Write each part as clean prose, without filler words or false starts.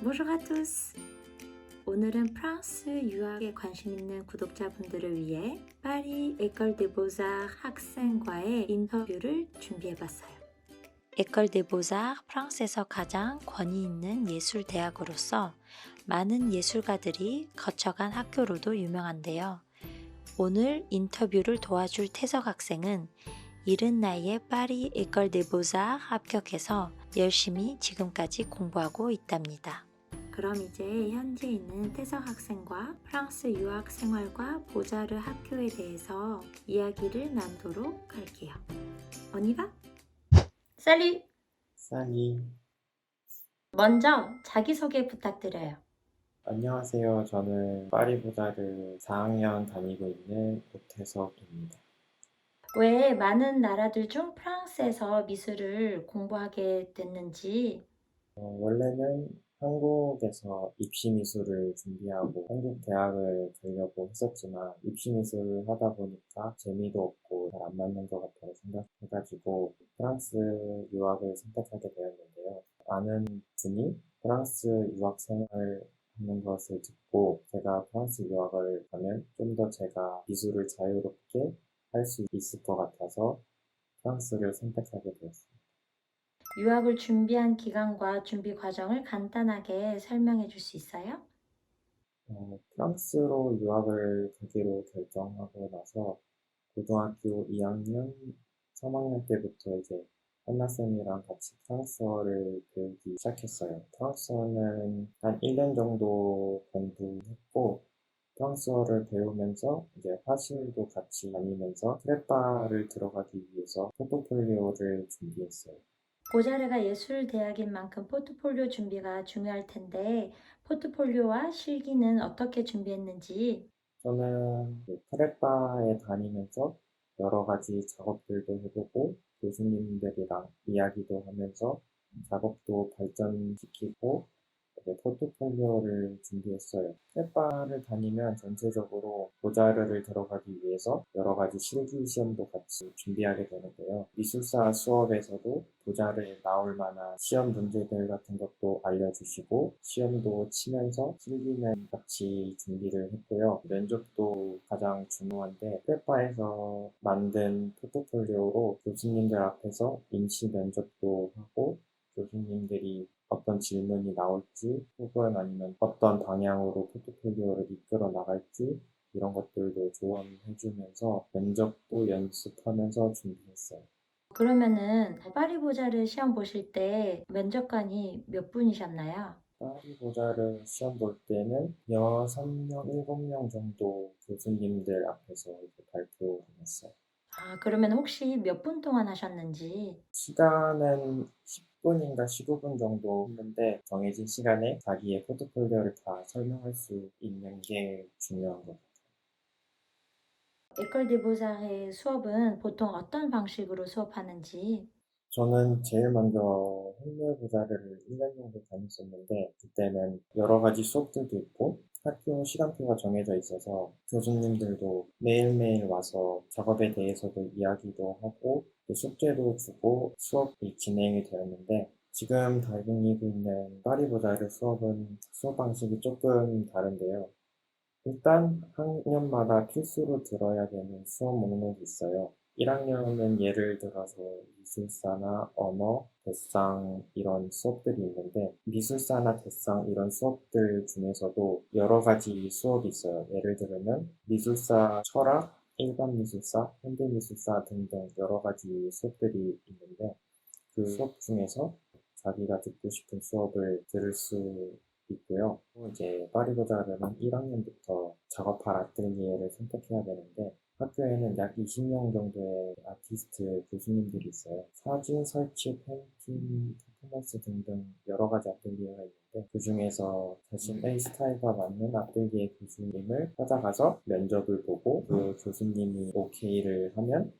Bonjour à tous! 오늘은 프랑스 유학에 관심 있는 구독자분들을 위해 파리 에컬 데 보자르 학생과의 인터뷰를 준비해봤어요. 에컬 데 보자르 프랑스에서 가장 권위 있는 예술 대학으로서 많은 예술가들이 거쳐간 학교로도 유명한데요. 오늘 인터뷰를 도와줄 태석 학생은 이른 나이에 파리 에컬 데 보자르 합격해서 열심히 지금까지 공부하고 있답니다. 그럼 이제 현재 있는 태석 학생과 프랑스 유학 생활과 보자르 학교에 대해서 이야기를 나누도록 할게요. On y va? Salut! 사니, 먼저 자기소개 부탁드려요. 안녕하세요. 저는 파리 보자르 4학년 다니고 있는 오태석입니다. 왜 많은 나라들 중 프랑스에서 미술을 공부하게 됐는지, 원래는 한국에서 입시미술을 준비하고 한국 대학을 가려고 했었지만 입시미술을 하다 보니까 재미도 없고 잘 안 맞는 것 같다고 생각해가지고 프랑스 유학을 선택하게 되었는데요. 아는 분이 프랑스 유학 생활을 하는 것을 듣고 제가 프랑스 유학을 가면 좀 더 제가 미술을 자유롭게 할 수 있을 것 같아서 프랑스를 선택하게 되었습니다. 유학을 준비한 기간과 준비 과정을 간단하게 설명해 줄 수 있어요? 프랑스로 유학을 가기로 결정하고 나서 고등학교 2학년, 3학년 때부터 이제 한나쌤이랑 같이 프랑스어를 배우기 시작했어요. 프랑스어는 한 1년 정도 공부했고, 프랑스어를 배우면서 이제 화실도 같이 다니면서 프레파를 들어가기 위해서 포트폴리오를 준비했어요. 보자르가 예술대학인 만큼 포트폴리오 준비가 중요할 텐데, 포트폴리오와 실기는 어떻게 준비했는지, 저는 프레파에 다니면서 여러 가지 작업들도 해보고 교수님들이랑 이야기도 하면서 작업도 발전시키고 포트폴리오를 준비했어요. 프레파를 다니면 전체적으로 보자르를 들어가기 위해서 여러 가지 실기 시험도 같이 준비하게 되는데요. 미술사 수업에서도 보자르에 나올 만한 시험 문제들 같은 것도 알려주시고 시험도 치면서 실기는 같이 준비를 했고요. 면접도 가장 중요한데 프레파에서 만든 포트폴리오로 교수님들 앞에서 임시 면접도 하고 교수님들이 어떤 질문이 나올지 혹은 아니면 어떤 방향으로 포트폴리오를 이끌어 나갈지 이런 것들도 조언해주면서 면접도 연습하면서 준비했어요. 그러면은 파리 보자르 시험 보실 때 면접관이 몇 분이셨나요? 파리 보자르 시험 볼 때는 6명, 7명 정도 교수님들 앞에서 이렇게 발표를 했어요. 아, 그러면 혹시 몇 분 동안 하셨는지, 시간은 10분인가 15분 정도 했는데 정해진 시간에 자기의 포트폴리오를 다 설명할 수 있는 게 중요한 것 같아요. 에컬 데 보자르의 수업은 보통 어떤 방식으로 수업하는지, 저는 제일 먼저 홍대 부자를 1년 정도 다녔었는데 그때는 여러 가지 수업들도 있고 학교 시간표가 정해져 있어서 교수님들도 매일매일 와서 작업에 대해서도 이야기도 하고 또 숙제도 주고 수업이 진행이 되었는데 지금 다니고 있는 파리 부자르 수업은 수업 방식이 조금 다른데요. 일단 학년마다 필수로 들어야 되는 수업 목록이 있어요. 1학년은 예를 들어서 미술사나 언어, 대상 이런 수업들이 있는데 미술사나 대상 이런 수업들 중에서도 여러 가지 수업이 있어요. 예를 들면 미술사 철학, 일반 미술사, 현대 미술사 등등 여러 가지 수업들이 있는데 그 수업 중에서 자기가 듣고 싶은 수업을 들을 수 있고요. 또 이제 파리고자르는 1학년부터 작업할 아뜰리에를 선택해야 되는데 학교에는 약 20명 정도의 아티스트 교수님들이 있어요. 사진, 설치, 페인팅, 퍼포먼스 등등 여러 가지 아뜰리에가 있는데 그 중에서 자신의 스타일과 맞는 아뜰리에 교수님을 찾아가서 면접을 보고 그 교수님이 오케이를 하면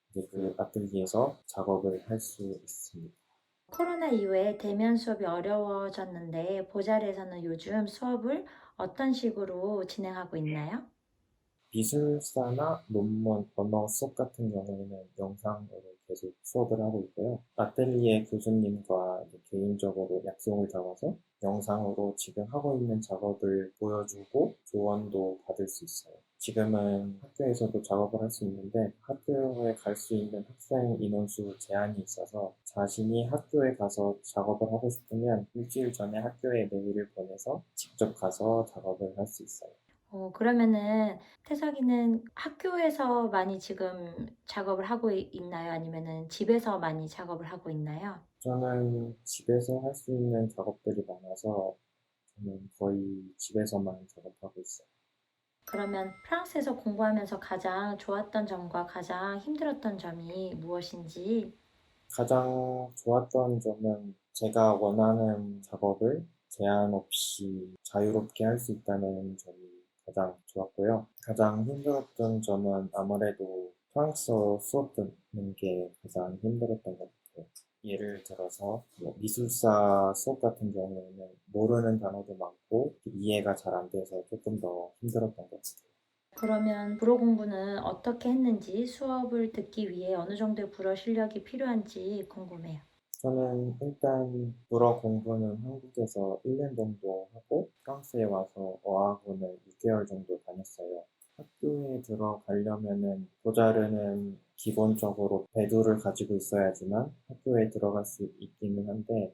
이제 그 아뜰리에에서 작업을 할 수 있습니다. 코로나 이후에 대면 수업이 어려워졌는데 보자르에서는 요즘 수업을 어떤 식으로 진행하고 있나요? 미술사나 논문, 언어 수업 같은 경우에는 영상으로 계속 수업을 하고 있고요. 아텔리에 교수님과 이제 개인적으로 약속을 잡아서 영상으로 지금 하고 있는 작업을 보여주고 조언도 받을 수 있어요. 지금은 학교에서도 작업을 할 수 있는데 학교에 갈 수 있는 학생 인원수 제한이 있어서 자신이 학교에 가서 작업을 하고 싶으면 일주일 전에 학교에 메일을 보내서 직접 가서 작업을 할 수 있어요. 그러면은 태석이는 학교에서 많이 지금 작업을 하고 있나요? 아니면은 집에서 많이 작업을 하고 있나요? 저는 집에서 할 수 있는 작업들이 많아서 저는 거의 집에서만 작업하고 있어요. 그러면 프랑스에서 공부하면서 가장 좋았던 점과 가장 힘들었던 점이 무엇인지? 가장 좋았던 점은 제가 원하는 작업을 제한 없이 자유롭게 할 수 있다는 점이 가장 좋았고요. 가장 힘들었던 점은 아무래도 프랑스어 수업 듣는 게 가장 힘들었던 것 같아요. 예를 들어서 뭐 미술사 수업 같은 경우에는 모르는 단어도 많고 이해가 잘 안 돼서 조금 더 힘들었던 것 같아요. 그러면 불어 공부는 어떻게 했는지 수업을 듣기 위해 어느 정도의 불어 실력이 필요한지 궁금해요. 저는 일단 불어 공부는 한국에서 1년 정도 하고 프랑스에 와서 어학원을 6개월 정도 다녔어요. 학교에 들어가려면은 보자르는 기본적으로 배두를 가지고 있어야지만 학교에 들어갈 수 있기는 한데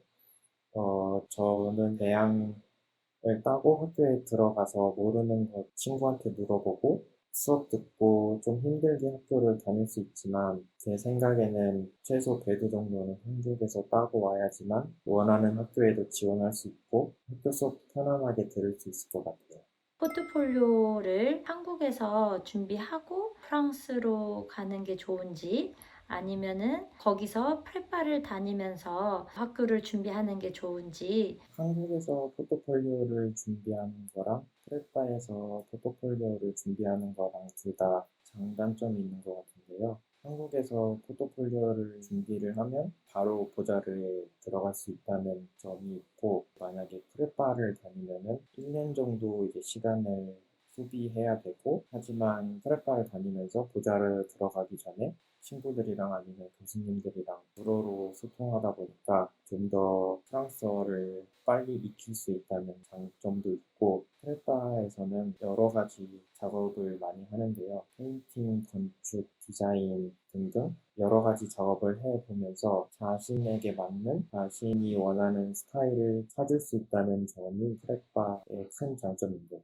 저는 대학을 따고 학교에 들어가서 모르는 것 친구한테 물어보고 수업 듣고 좀 힘들게 학교를 다닐 수 있지만 제 생각에는 최소 배두 정도는 한국에서 따고 와야지만 원하는 학교에도 지원할 수 있고 학교 수업 편안하게 들을 수 있을 것 같아요. 포트폴리오를 한국에서 준비하고 프랑스로 가는 게 좋은지 아니면은 거기서 프레파를 다니면서 학교를 준비하는 게 좋은지. 한국에서 포트폴리오를 준비하는 거랑 프레파에서 포트폴리오를 준비하는 거랑 둘 다 장단점이 있는 것 같은데요. 한국에서 포트폴리오를 준비를 하면 바로 보자르에 들어갈 수 있다는 점이 있고, 만약에 프레파를 다니면은 1년 정도 이제 시간을 소비해야 되고, 하지만 프레파를 다니면서 보자르 들어가기 전에 친구들이랑 아니면 교수님들이랑 불어로 소통하다 보니까 좀 더 프랑스어를 빨리 익힐 수 있다는 장점도 있고, 프레파에서는 여러 가지 작업을 많이 하는데요. 페인팅, 건축, 디자인 등등 여러 가지 작업을 해보면서 자신에게 맞는 자신이 원하는 스타일을 찾을 수 있다는 점이 프레파의 큰 장점입니다.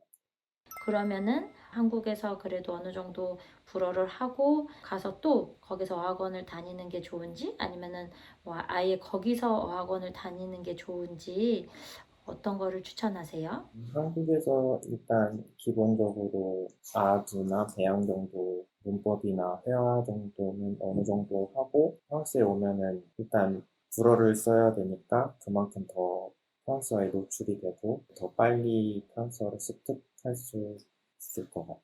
그러면은 한국에서 그래도 어느 정도 불어를 하고 가서 또 거기서 어학원을 다니는 게 좋은지 아니면은 뭐 아예 거기서 어학원을 다니는 게 좋은지 어떤 거를 추천하세요? 한국에서 일단 기본적으로 아두나 배양 정도, 문법이나 회화 정도는 어느 정도 하고 프랑스에 오면은 일단 불어를 써야 되니까 그만큼 더 프랑스어에 노출이 되고 더 빨리 프랑스어를 습득할 수 있을 것 같아요.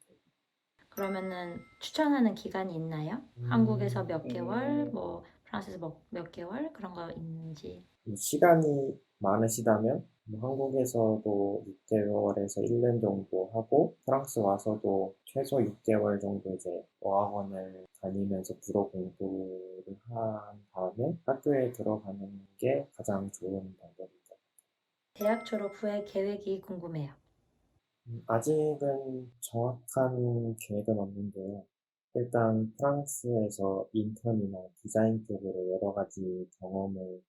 그러면은 추천하는 기간이 있나요? 한국에서 몇 개월, 뭐 프랑스에서 몇 개월 그런 거 있는지. 시간이 많으시다면 뭐 한국에서도 6개월에서 1년 정도 하고 프랑스 와서도 최소 6개월 정도 이제 어학원을 다니면서 불어 공부를 한 다음에 학교에 들어가는 게 가장 좋은 방법입니다. 대학 졸업 후의 계획이 궁금해요. 아직은 정확한 계획은 없는데요. 일단 프랑스에서 인턴이나 디자인 쪽으로 여러 가지 경험을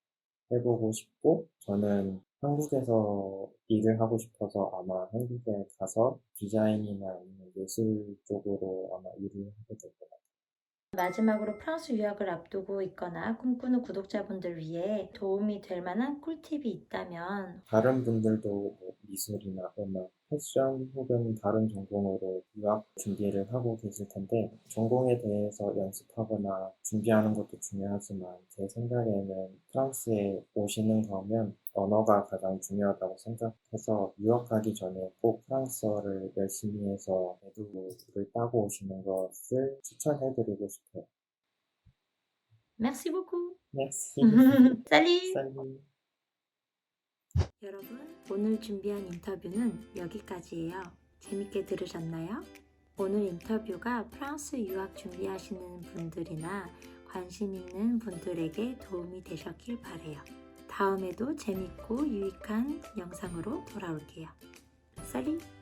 해보고 싶고, 저는 한국에서 일을 하고 싶어서 아마 한국에 가서 디자인이나 아니면 예술 쪽으로 아마 일을 하게 될 것 같아요. 마지막으로 프랑스 유학을 앞두고 있거나 꿈꾸는 구독자분들 위해 도움이 될 만한 꿀팁이 있다면. 다른 분들도 뭐 미술이나 음악, 패션 혹은 다른 전공으로 유학 준비를 하고 계실 텐데 전공에 대해서 연습하거나 준비하는 것도 중요하지만 제 생각에는 프랑스에 오시는 거면 언어가 가장 중요하다고 생각해서 유학 가기 전에 꼭 프랑스어를 열심히 해서 에듀를 따고 오시는 것을 추천해드리고 싶어요. Merci beaucoup. Merci. Salut. Salut. 여러분, 오늘 준비한 인터뷰는 여기까지예요. 재밌게 들으셨나요? 오늘 인터뷰가 프랑스 유학 준비하시는 분들이나 관심 있는 분들에게 도움이 되셨길 바래요. 다음에도 재밌고 유익한 영상으로 돌아올게요. Salut!